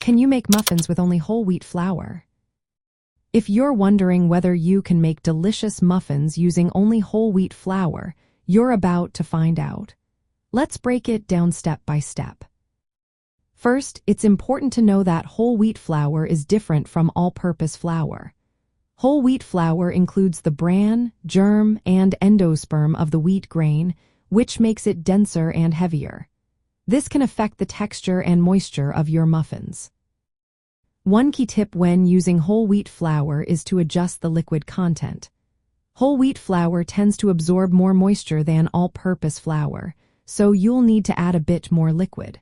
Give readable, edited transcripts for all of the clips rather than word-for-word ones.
Can you make muffins with only whole wheat flour? If you're wondering whether you can make delicious muffins using only whole wheat flour, you're about to find out. Let's break it down step by step. First, it's important to know that whole wheat flour is different from all-purpose flour. Whole wheat flour includes the bran, germ, and endosperm of the wheat grain, which makes it denser and heavier. This can affect the texture and moisture of your muffins. One key tip when using whole wheat flour is to adjust the liquid content. Whole wheat flour tends to absorb more moisture than all-purpose flour, so you'll need to add a bit more liquid.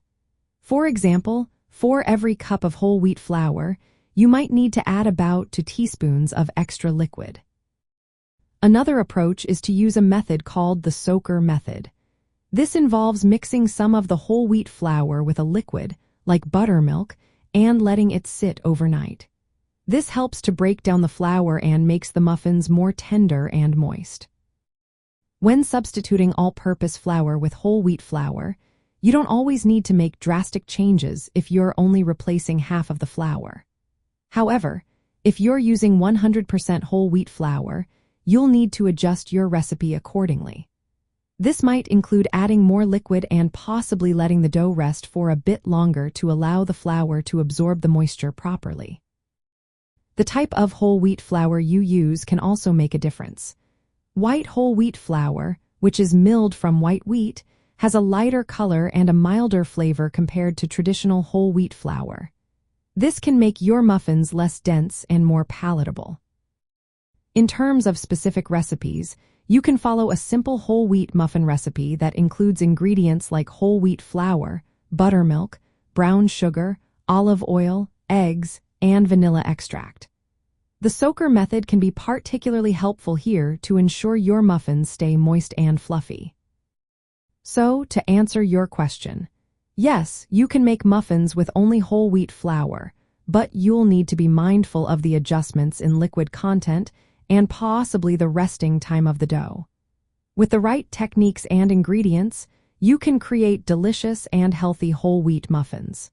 For example, for every cup of whole wheat flour, you might need to add about 2 teaspoons of extra liquid. Another approach is to use a method called the soaker method. This involves mixing some of the whole wheat flour with a liquid, like buttermilk, and letting it sit overnight. This helps to break down the flour and makes the muffins more tender and moist. When substituting all-purpose flour with whole wheat flour, you don't always need to make drastic changes if you're only replacing half of the flour. However, if you're using 100% whole wheat flour, you'll need to adjust your recipe accordingly. This might include adding more liquid and possibly letting the dough rest for a bit longer to allow the flour to absorb the moisture properly. The type of whole wheat flour you use can also make a difference. White whole wheat flour, which is milled from white wheat, has a lighter color and a milder flavor compared to traditional whole wheat flour. This can make your muffins less dense and more palatable. In terms of specific recipes, you can follow a simple whole wheat muffin recipe that includes ingredients like whole wheat flour, buttermilk, brown sugar, olive oil, eggs, and vanilla extract. The soaker method can be particularly helpful here to ensure your muffins stay moist and fluffy. So, to answer your question, yes, you can make muffins with only whole wheat flour, but you'll need to be mindful of the adjustments in liquid content and possibly the resting time of the dough. With the right techniques and ingredients, you can create delicious and healthy whole wheat muffins.